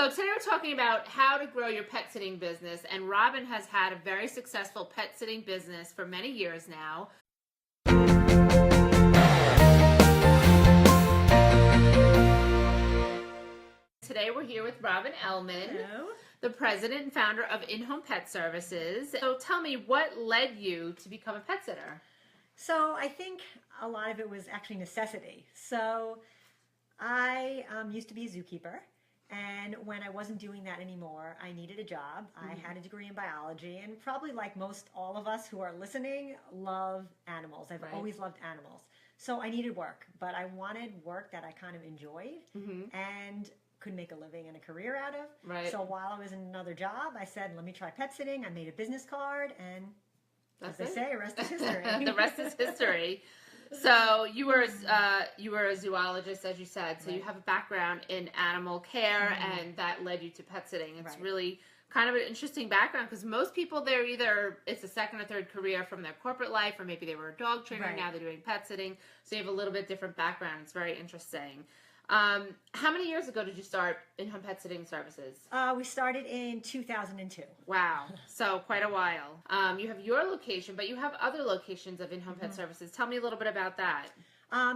So today we're talking about how to grow your pet sitting business, and Robyn has had a very successful pet sitting business for many years now. Today we're here with Robyn Elman, the president and founder of In-Home Pet Services. So tell me, what led you to become a pet sitter? So I think a lot of it was actually necessity. So I used to be a zookeeper. And when I wasn't doing that anymore, I needed a job. I had a degree in biology, and probably like most all of us who are listening, love animals. I've always loved animals. So I needed work, but I wanted work that I kind of enjoyed and could make a living and a career out of. So while I was in another job, I said, let me try pet sitting. I made a business card, and as they say, the rest is history. The rest is history. So you were a zoologist, as you said. So you have a background in animal care, and that led you to pet sitting. It's really kind of an interesting background because most people, it's a second or third career from their corporate life, or maybe they were a dog trainer, now they're doing pet sitting. So you have a little bit different background. It's very interesting. How many years ago did you start In-Home Pet Sitting Services? We started in 2002. Wow. So quite a while. You have your location, but you have other locations of In-Home Pet Services. Tell me a little bit about that.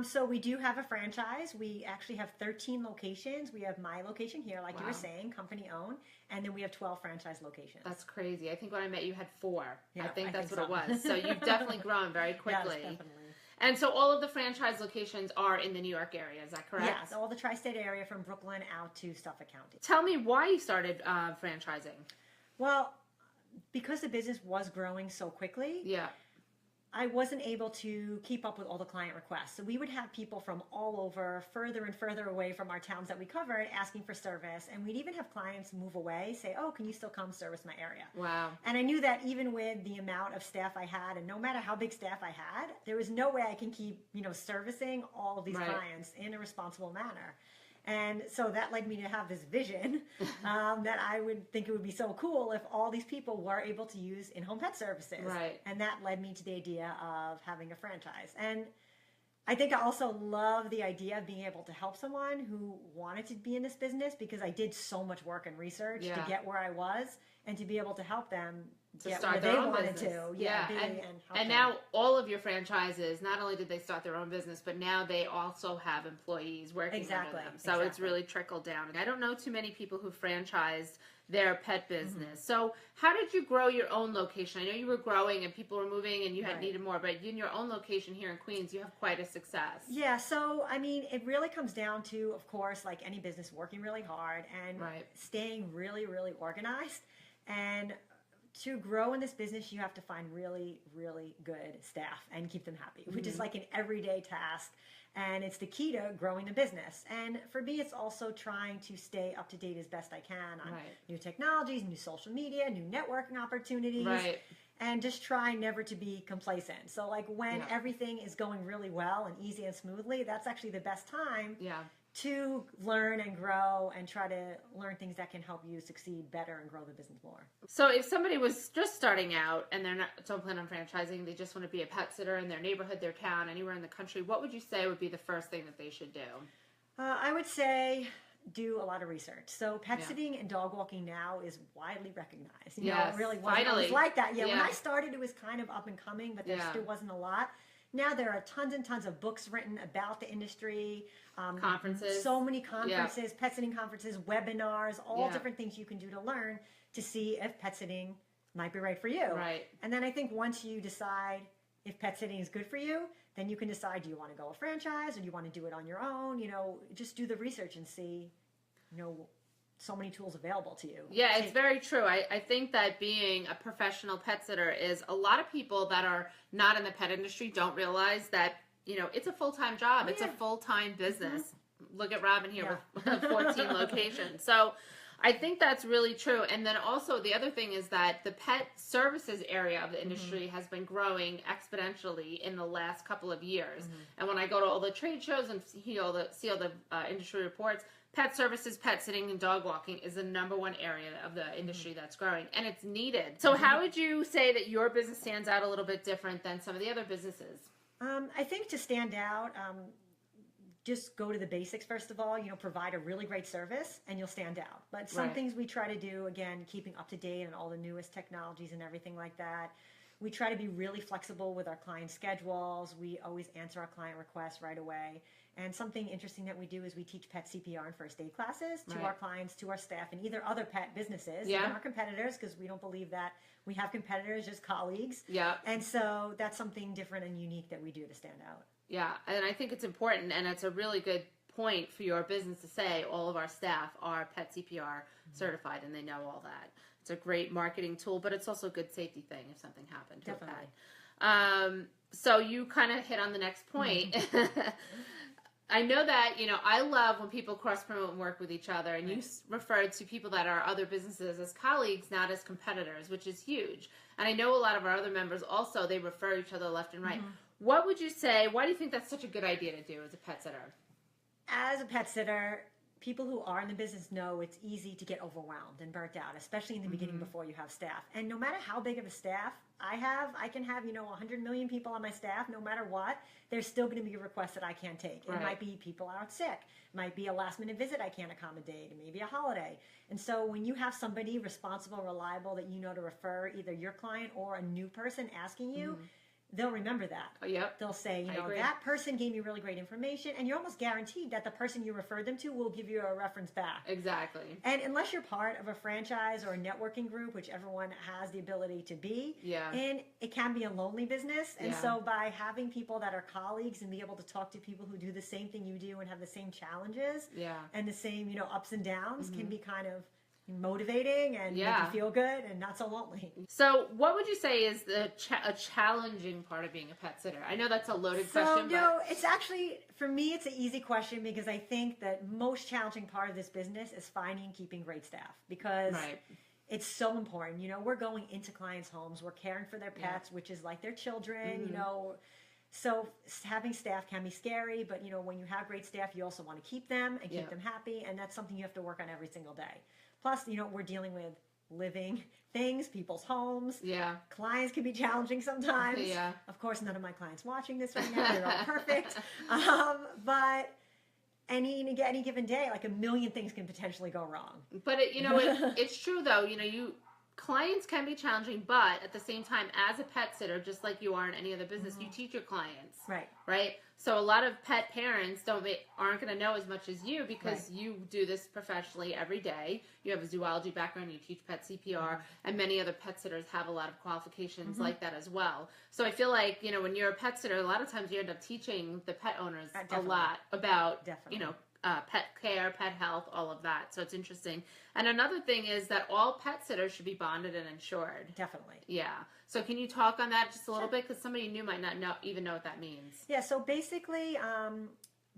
So we do have a franchise. We actually have 13 locations. We have my location here, like you were saying, company owned, and then we have 12 franchise locations. That's crazy. I think when I met you had 4. Yeah, I think that's what it was. So you've definitely grown very quickly. Yes, definitely. And so all of the franchise locations are in the New York area, is that correct? Yes, all the tri-state area from Brooklyn out to Suffolk County. Tell me why you started franchising. Well, because the business was growing so quickly. Yeah. I wasn't able to keep up with all the client requests. So we would have people from all over, further and further away from our towns that we covered, asking for service. And we'd even have clients move away, say, oh, can you still come service my area? Wow. And I knew that even with the amount of staff I had, and no matter how big staff I had, there was no way I can keep, servicing all of these clients in a responsible manner. And so that led me to have this vision that I would think it would be so cool if all these people were able to use In-Home Pet Services. Right. And that led me to the idea of having a franchise. And I think I also love the idea of being able to help someone who wanted to be in this business, because I did so much work and research to get where I was, and to be able to help them to start their own business. And now all of your franchises, not only did they start their own business, but now they also have employees working under them. So it's really trickled down. And I don't know too many people who franchised their pet business. So how did you grow your own location? I know you were growing and people were moving and you had needed more, but in your own location here in Queens, you have quite a success. Yeah, so I mean, it really comes down to, of course, like any business, working really hard and staying really, really organized. And to grow in this business, you have to find really, really good staff and keep them happy, which is like an everyday task. And it's the key to growing the business. And for me, it's also trying to stay up to date as best I can on new technologies, new social media, new networking opportunities. And just try never to be complacent. So like when everything is going really well and easy and smoothly, that's actually the best time to learn and grow and try to learn things that can help you succeed better and grow the business more. So if somebody was just starting out and don't plan on franchising, they just want to be a pet sitter in their neighborhood, their town, anywhere in the country, what would you say would be the first thing that they should do? I would say do a lot of research. So pet sitting and dog walking now is widely recognized. You know, it really wasn't always like that. When I started, it was kind of up and coming, but there still wasn't a lot. Now there are tons and tons of books written about the industry. Conferences. So many conferences, pet sitting conferences, webinars, all different things you can do to learn to see if pet sitting might be right for you. Right. And then I think once you decide if pet sitting is good for you, then you can decide, do you want to go a franchise or do you want to do it on your own? Just do the research and see, so many tools available to you. Yeah, it's very true. I think that being a professional pet sitter is, a lot of people that are not in the pet industry don't realize that, it's a full-time job. It's a full-time business. Look at Robyn here with 14 locations. So I think that's really true. And then also the other thing is that the pet services area of the industry has been growing exponentially in the last couple of years. And when I go to all the trade shows and see all the industry reports, pet services, pet sitting, and dog walking is the #1 area of the industry that's growing, and it's needed. So how would you say that your business stands out a little bit different than some of the other businesses? I think to stand out, just go to the basics first of all, provide a really great service and you'll stand out. But some things we try to do, again, keeping up to date on all the newest technologies and everything like that. We try to be really flexible with our client schedules. We always answer our client requests right away. And something interesting that we do is we teach pet CPR and first aid classes to our clients, to our staff, and either other pet businesses, even our competitors, because we don't believe that we have competitors, just colleagues. Yeah. And so that's something different and unique that we do to stand out. Yeah, and I think it's important, and it's a really good point for your business to say all of our staff are pet CPR certified, and they know all that. It's a great marketing tool, but it's also a good safety thing if something happened to a pet. So you kind of hit on the next point. I know that, I love when people cross-promote and work with each other, and you referred to people that are other businesses as colleagues, not as competitors, which is huge. And I know a lot of our other members also, they refer each other left and right. What would you say, why do you think that's such a good idea to do as a pet sitter? As a pet sitter, people who are in the business know it's easy to get overwhelmed and burnt out, especially in the beginning before you have staff. And no matter how big of a staff I can have, 100 million people on my staff, no matter what, there's still going to be a request that I can't take. It might be people out sick, might be a last minute visit I can't accommodate, it may be a holiday. And so when you have somebody responsible, reliable that to refer either your client or a new person asking you, they'll remember that. Oh, yep. They'll say, that person gave me really great information, and you're almost guaranteed that the person you referred them to will give you a reference back. Exactly. And unless you're part of a franchise or a networking group, which everyone has the ability to be, and it can be a lonely business. And so by having people that are colleagues and be able to talk to people who do the same thing you do and have the same challenges and the same, ups and downs can be kind of motivating and make you feel good and not so lonely. So what would you say is a challenging part of being a pet sitter? I know that's a loaded question. No, it's actually, for me, it's an easy question because I think that most challenging part of this business is finding and keeping great staff because it's so important. We're going into clients' homes, we're caring for their pets, which is like their children, So having staff can be scary, but when you have great staff, you also want to keep them and keep them happy, and that's something you have to work on every single day. Plus, we're dealing with living things, people's homes. Yeah. Clients can be challenging sometimes. Yeah. Of course, none of my clients watching this right now. They're all perfect. But any given day, like a million things can potentially go wrong. But it's true though. Clients can be challenging, but at the same time, as a pet sitter, just like you are in any other business, you teach your clients. Right. So a lot of pet parents aren't going to know as much as you because you do this professionally every day. You have a zoology background, you teach pet CPR, and many other pet sitters have a lot of qualifications like that as well. So I feel like, when you're a pet sitter, a lot of times you end up teaching the pet owners a lot about, pet care, pet health, all of that. So it's interesting. And another thing is that all pet sitters should be bonded and insured. Definitely. Yeah. So can you talk on that just a little bit? Because somebody new might not even know what that means. Yeah. So basically,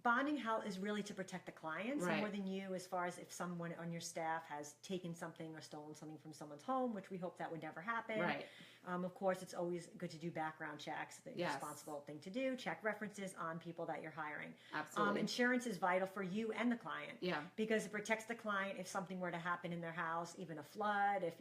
bonding is really to protect the clients more than you, as far as if someone on your staff has taken something or stolen something from someone's home, which we hope that would never happen. Right. Of course, it's always good to do background checks. The responsible thing to do. Check references on people that you're hiring. Absolutely. Insurance is vital for you and the client. Yeah. Because it protects the client if something were to happen in their house, even a flood, if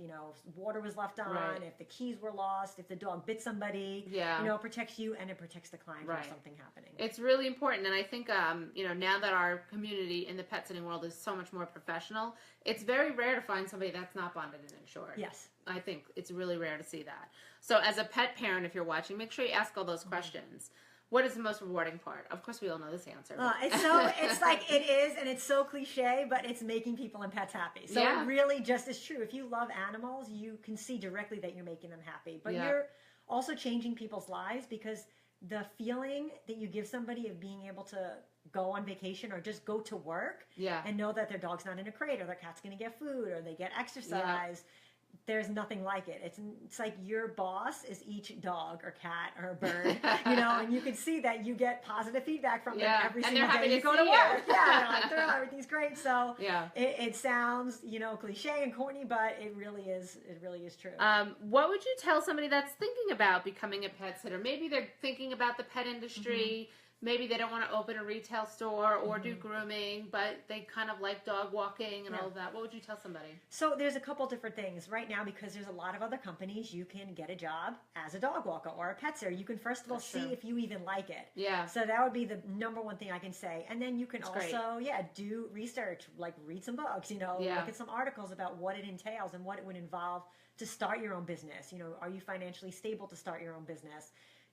water was left on, if the keys were lost, if the dog bit somebody. Yeah. It protects you and it protects the client from something happening. It's really important, and I think now that our community in the pet sitting world is so much more professional, it's very rare to find somebody that's not bonded and insured. Yes. I think it's really rare to see that. So as a pet parent, if you're watching, make sure you ask all those questions. What is the most rewarding part? Of course, we all know this answer. It's like it is, and it's so cliche, but it's making people and pets happy. So it really just is true. If you love animals, you can see directly that you're making them happy. But you're also changing people's lives because the feeling that you give somebody of being able to go on vacation or just go to work and know that their dog's not in a crate or their cat's going to get food or they get exercise. There's nothing like it. It's like your boss is each dog or cat or bird, and you can see that you get positive feedback from them every single day you go to work. Everything's great. So it sounds, cliche and corny, but it really is true. What would you tell somebody that's thinking about becoming a pet sitter? Maybe they're thinking about the pet industry. maybe they don't want to open a retail store or do grooming, but they kind of like dog walking and all of that. What would you tell somebody? So there's a couple different things right now, because there's a lot of other companies. You can get a job as a dog walker or a pet sitter. You can first of all see if you even like it. Yeah. So that would be the number one thing I can say. And then you can also, do research, like read some books, look at some articles about what it entails and what it would involve to start your own business. Are you financially stable to start your own business?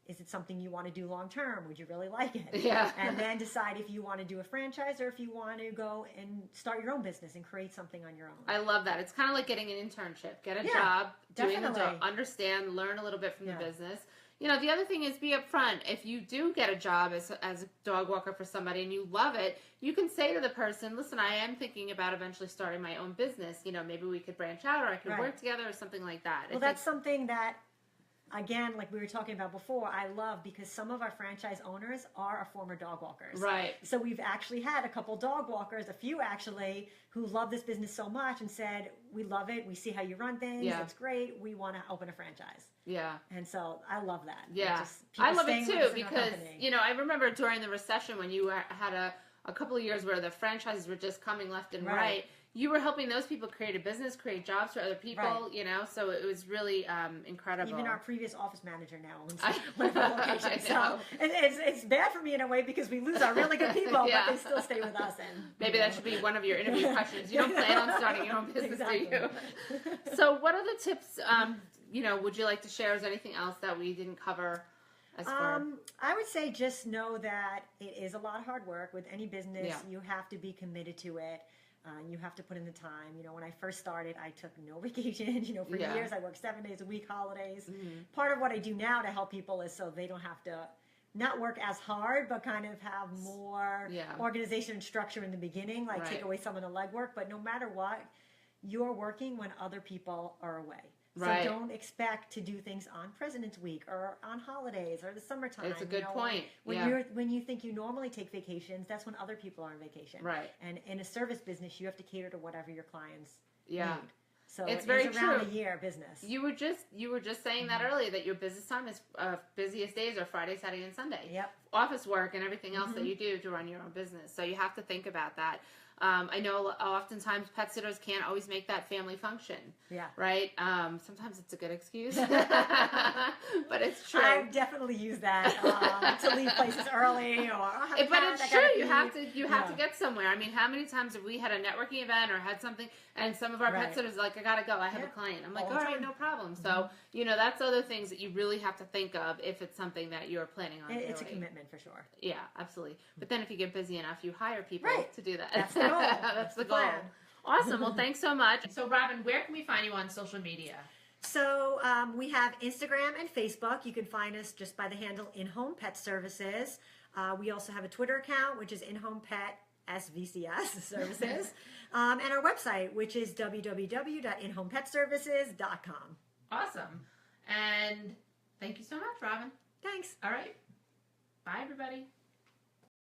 Is it something you want to do long term? Would you really like it? Yeah. And then decide if you want to do a franchise or if you want to go and start your own business and create something on your own. I love that. It's kind of like getting an internship. Get a job, doing the job, understand, learn a little bit from the business. The other thing is be upfront. If you do get a job as a dog walker for somebody and you love it, you can say to the person, listen, I am thinking about eventually starting my own business. Maybe we could branch out or I could work together or something like that. Well, that's something that, again, like we were talking about before, I love, because some of our franchise owners are former dog walkers. Right. So we've actually had a couple dog walkers, a few actually, who love this business so much and said, we love it. We see how you run things. Yeah. It's great. We want to open a franchise. Yeah. And so I love that. Yeah. I love it too, because, I remember during the recession when you had a couple of years where the franchises were just coming left and right. You were helping those people create a business, create jobs for other people, so it was really incredible. Even our previous office manager now owns one of our locations. So it's bad for me in a way because we lose our really good people, but they still stay with us. And maybe that should be one of your interview questions. You don't plan on starting your own business, do you? So what other tips, would you like to share? Is there anything else that we didn't cover? I would say just know that it is a lot of hard work. With any business, you have to be committed to it. You have to put in the time. When I first started, I took no vacation. For years, I worked 7 days a week, holidays. Part of what I do now to help people is so they don't have to not work as hard, but kind of have more organization and structure in the beginning, like take away some of the legwork. But no matter what, you're working when other people are away. So don't expect to do things on President's Week or on holidays or the summertime. It's a good point. When you think you normally take vacations, that's when other people are on vacation. Right. And in a service business, you have to cater to whatever your clients need. So it's very around true. a year business. You were just saying that earlier, that your business time is busiest days are Friday, Saturday, and Sunday. Yep. Office work and everything else that you do to run your own business. So you have to think about that. I know oftentimes pet sitters can't always make that family function. Yeah. Right? Sometimes it's a good excuse. But it's true. I've definitely used that to leave places early or but it's true. You have to get somewhere. I mean, how many times have we had a networking event or had something and some of our pet sitters are like, I gotta go, I have a client. I'm like, all right, no problem. So, that's other things that you really have to think of if it's something that you're planning on doing. It's a commitment for sure. Yeah, absolutely. But then if you get busy enough, you hire people to do that. That's the goal. That's the goal. Awesome. Well, thanks so much. So, Robyn, where can we find you on social media? So we have Instagram and Facebook. You can find us just by the handle In-Home Pet Services. We also have a Twitter account, which is In-Home Pet SVCS Services. And our website, which is www.inhomepetservices.com. Awesome. And thank you so much, Robyn. Thanks. All right. Bye, everybody.